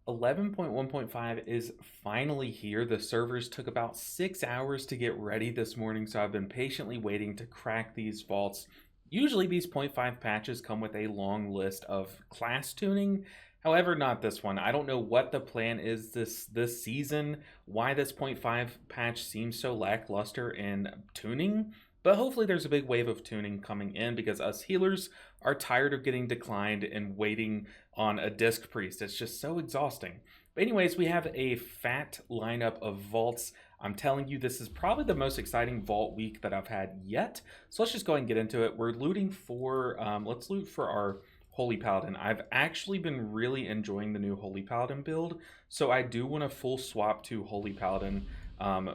11.1.5 is finally here. The servers took about 6 hours to get ready this morning, so I've been patiently waiting to crack these vaults. Usually these 0.5 patches come with a long list of class tuning. However, not this one. I don't know what the plan is this season, why this 0.5 patch seems so lackluster in tuning, but hopefully there's a big wave of tuning coming in because us healers are tired of getting declined and waiting on a disc priest. It's just so exhausting. But anyways, we have a fat lineup of vaults. I'm telling you, this is probably the most exciting vault week that I've had yet. So let's just go ahead and get into it. We're looting for, let's loot for our Holy Paladin. I've actually been really enjoying the new Holy Paladin build. So I do want to full swap to Holy Paladin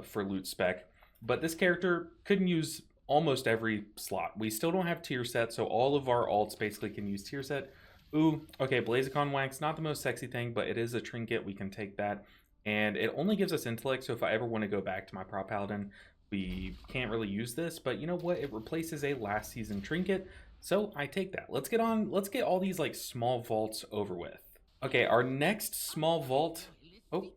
for loot spec. But this character couldn't use almost every slot. We still don't have tier set, so all of our alts basically can use tier set. Ooh, okay, Blazicon Wax, not the most sexy thing, but it is a trinket. We can take that. And it only gives us intellect, so if I ever want to go back to my Prop Paladin, we can't really use this. But you know what? It replaces a last season trinket, so I take that. Let's get all these like small vaults over with. Okay, our next small vault. Oh,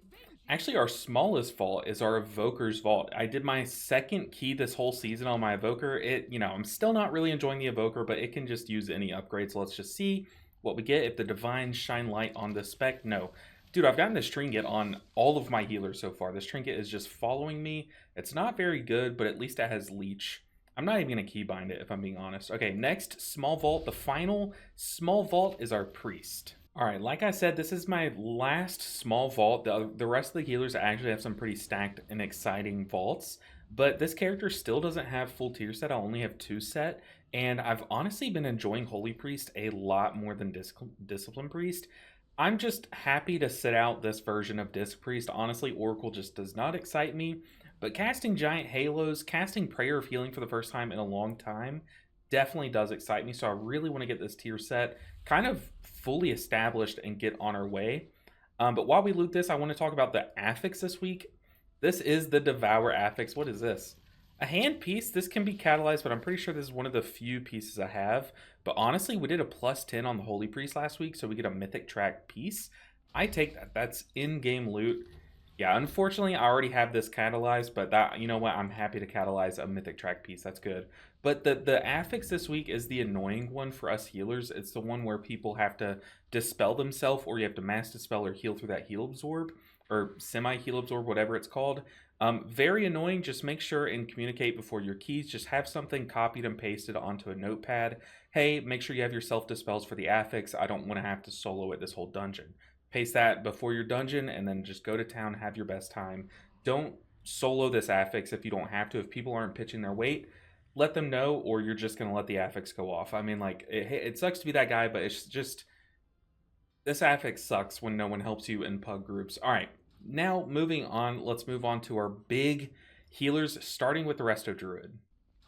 actually, our smallest vault is our Evoker's vault. I did my second key this whole season on my Evoker. I'm still not really enjoying the Evoker, but it can just use any upgrades. So let's just see what we get. If the Divines shine light on this spec, no. Dude, I've gotten this trinket on all of my healers so far. This trinket is just following me. It's not very good, but at least it has leech. I'm not even going to keybind it, if I'm being honest. Okay, next small vault. The final small vault is our priest. All right, like I said, this is my last small vault. The rest of the healers actually have some pretty stacked and exciting vaults, but this character still doesn't have full tier set. I only have 2 set, and I've honestly been enjoying Holy Priest a lot more than Discipline Priest. I'm just happy to sit out this version of Disc Priest. Honestly, Oracle just does not excite me, but casting Giant Halos, casting Prayer of Healing for the first time in a long time definitely does excite me, so I really want to get this tier set kind of fully established and get on our way. But while we loot this, I want to talk about the affix this week. This is the Devour affix. What is this? A hand piece. This can be catalyzed, but I'm pretty sure this is one of the few pieces I have. But honestly, we did a +10 on the Holy Priest last week, so we get a mythic track piece. I take that. That's in-game loot. Yeah, unfortunately, I already have this catalyzed, but that, you know what? I'm happy to catalyze a mythic track piece. That's good. But the affix this week is the annoying one for us healers. It's the one where people have to dispel themselves, or you have to mass dispel or heal through that heal absorb, or semi-heal absorb, whatever it's called. Very annoying. Just make sure and communicate before your keys. Just have something copied and pasted onto a notepad. Hey, make sure you have your self-dispels for the affix. I don't want to have to solo it this whole dungeon. Paste that before your dungeon, and then just go to town, have your best time. Don't solo this affix if you don't have to. If people aren't pitching their weight, let them know, or you're just going to let the affix go off. I mean, like, it sucks to be that guy, but it's just, this affix sucks when no one helps you in pug groups. All right, now moving on, let's move on to our big healers, starting with the Resto Druid.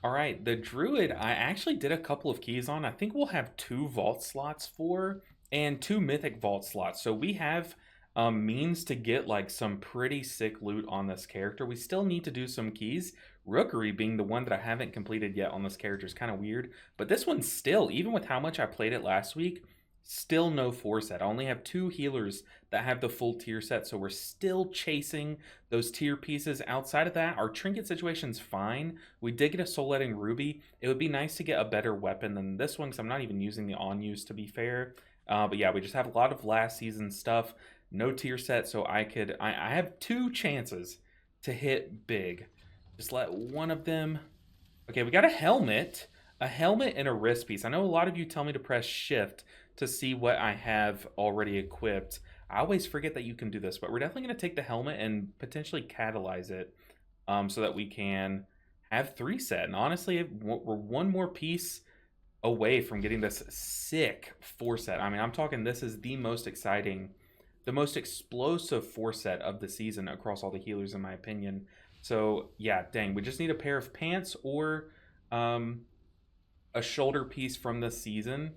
All right, the Druid, I actually did a couple of keys on. I think we'll have 2 vault slots for, and 2 mythic vault slots. So we have means to get like some pretty sick loot on this character. We still need to do some keys. Rookery being the one that I haven't completed yet on this character is kind of weird. But this one's still, even with how much I played it last week, still no 4 set. I only have 2 healers that have the full tier set, so we're still chasing those tier pieces. Outside of that, our trinket situation's fine. We did get a soul letting ruby. It would be nice to get a better weapon than this one, because I'm not even using the on use, to be fair. But yeah, we just have a lot of last season stuff. No tier set, so I have 2 chances to hit big. Just let one of them. Okay, we got a helmet and a wrist piece. I know a lot of you tell me to press shift to see what I have already equipped. I always forget that you can do this, but we're definitely going to take the helmet and potentially catalyze it so that we can have 3 set. And honestly, we're 1 more piece away from getting this sick 4 set. I mean, I'm talking this is the most exciting, the most explosive 4 set of the season across all the healers, in my opinion. So yeah, dang, we just need a pair of pants or a shoulder piece from the season,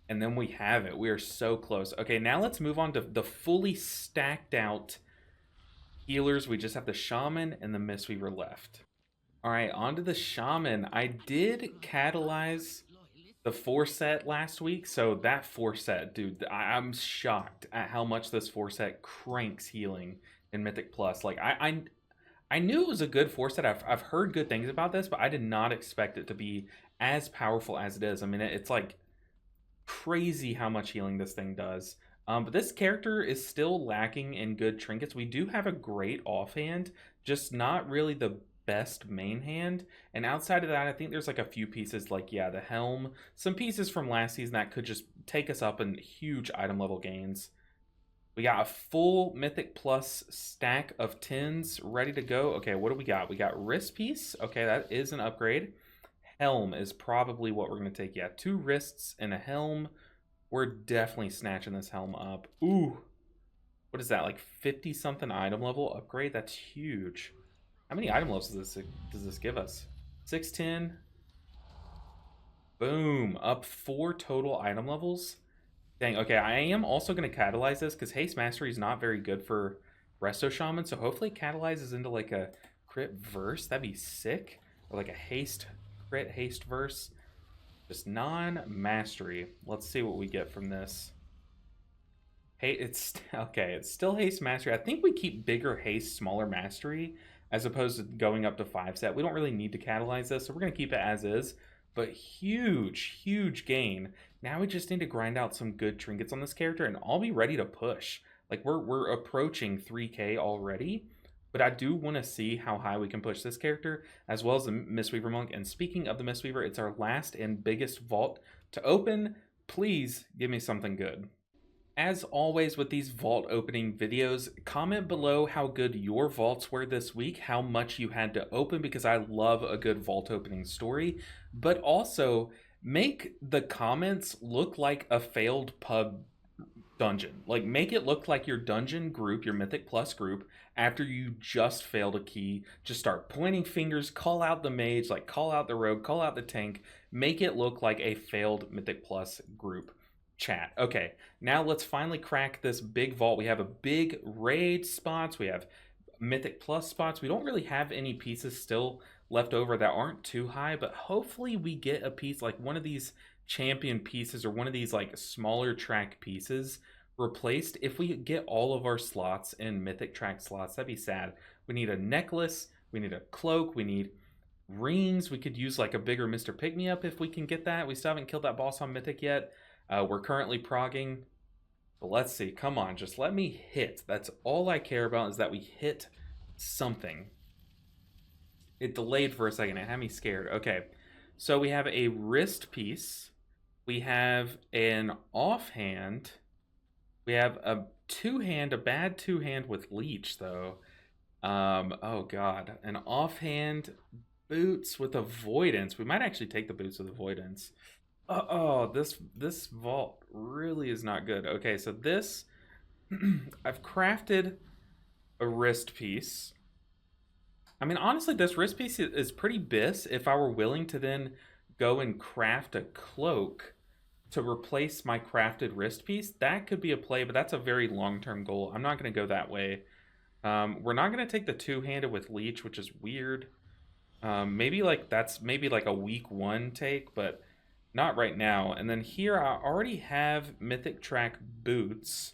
and then we have it. We are so close. Okay, now let's move on to the fully stacked out healers. We just have the Shaman and the Mistweaver left. All right, on to the Shaman. I did catalyze the 4 set last week. So that 4 set, dude, I'm shocked at how much this 4 set cranks healing in Mythic Plus. Like I knew it was a good 4 set. I've heard good things about this, but I did not expect it to be as powerful as it is. I mean, it's like crazy how much healing this thing does. But this character is still lacking in good trinkets. We do have a great offhand, just not really the best main hand. And outside of that, I think there's like a few pieces like, yeah, the helm, some pieces from last season that could just take us up in huge item level gains. We got a full Mythic Plus stack of 10s ready to go. Okay, what do we got? We got Wrist Piece. Okay, that is an upgrade. Helm is probably what we're going to take. Yeah, 2 wrists and a helm. We're definitely snatching this helm up. Ooh, what is that, like 50-something item level upgrade? That's huge. How many item levels does this give us? 610. Boom, up 4 total item levels. Dang, okay, I am also going to catalyze this because Haste Mastery is not very good for Resto Shaman, so hopefully it catalyzes into like a crit verse. That'd be sick. Or like a haste crit haste verse. Just non-mastery. Let's see what we get from this. Hey, it's okay, it's still haste mastery. I think we keep bigger haste, smaller mastery, as opposed to going up to 5 set. We don't really need to catalyze this, so we're going to keep it as is. But huge gain. Now we just need to grind out some good trinkets on this character, and I'll be ready to push. Like, we're approaching 3K already, but I do want to see how high we can push this character, as well as the Mistweaver Monk. And speaking of the Mistweaver, it's our last and biggest vault to open. Please give me something good. As always with these vault opening videos, comment below how good your vaults were this week, how much you had to open, because I love a good vault opening story. But also, make the comments look like a failed pub dungeon. Like, make it look like your dungeon group, your Mythic Plus group, after you just failed a key. Just start pointing fingers, call out the mage, like call out the rogue, call out the tank. Make it look like a failed Mythic Plus group chat. Okay, now let's finally crack this big vault. We have a big raid spots. We have Mythic Plus spots. We don't really have any pieces still left over that aren't too high, but hopefully we get a piece like one of these champion pieces or one of these like smaller track pieces replaced. If we get all of our slots in Mythic track slots, that'd be sad. We need a necklace, we need a cloak, we need rings. We could use like a bigger Mr. Pick-Me-Up if we can get that. We still haven't killed that boss on Mythic yet. We're currently progging, but let's see. Come on, just let me hit. That's all I care about, is that we hit something. It delayed for a second. It had me scared. Okay, so we have a wrist piece. We have an offhand. We have a two-hand, a bad two-hand with leech, though. Oh, God. An offhand, boots with avoidance. We might actually take the boots with avoidance. Oh, this vault really is not good. Okay, so this, I've crafted a wrist piece. I mean, honestly, this wrist piece is pretty bis. If I were willing to then go and craft a cloak to replace my crafted wrist piece, that could be a play, but that's a very long-term goal. I'm not going to go that way. We're not going to take the two-handed with leech, which is weird. Maybe like that's maybe like a week 1 take, but not right now. And then here I already have Mythic Track boots,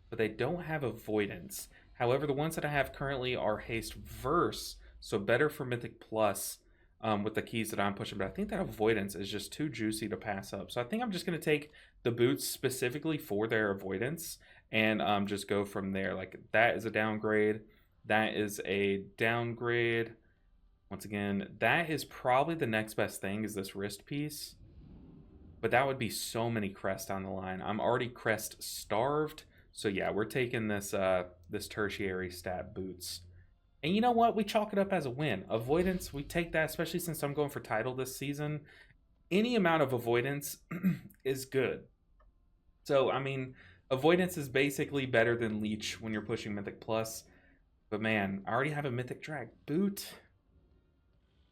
but they don't have avoidance. However, the ones that I have currently are haste verse, so better for Mythic Plus with the keys that I'm pushing. But I think that avoidance is just too juicy to pass up. So I think I'm just going to take the boots specifically for their avoidance and just go from there. Like, that is a downgrade. That is a downgrade. Once again, that is probably the next best thing, is this wrist piece. But that would be so many crests down the line. I'm already crest starved. So yeah, we're taking this this tertiary stat boots. And you know what? We chalk it up as a win. Avoidance, we take that, especially since I'm going for title this season. Any amount of avoidance is good. So, I mean, avoidance is basically better than leech when you're pushing Mythic Plus. But man, I already have a Mythic Track boot.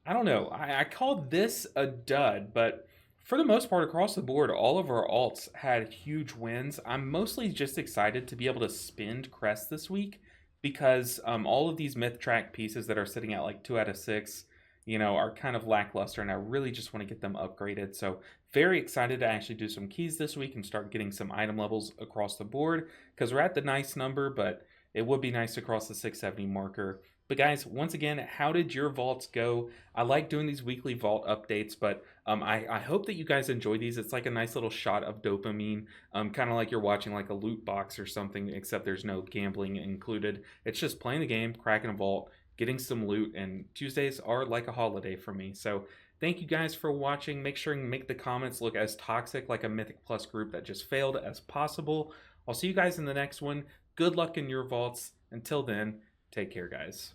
I don't know. I called this a dud, but for the most part, across the board, all of our alts had huge wins. I'm mostly just excited to be able to spend crest this week, because all of these myth track pieces that are sitting at like 2 out of 6, are kind of lackluster, and I really just want to get them upgraded. So very excited to actually do some keys this week and start getting some item levels across the board, because we're at the nice number, but it would be nice to cross the 670 marker. But guys, once again, how did your vaults go? I like doing these weekly vault updates, but I hope that you guys enjoy these. It's like a nice little shot of dopamine, kind of like you're watching like a loot box or something, except there's no gambling included. It's just playing the game, cracking a vault, getting some loot, and Tuesdays are like a holiday for me. So thank you guys for watching. Make sure and make the comments look as toxic like a Mythic Plus group that just failed as possible. I'll see you guys in the next one. Good luck in your vaults. Until then, take care, guys.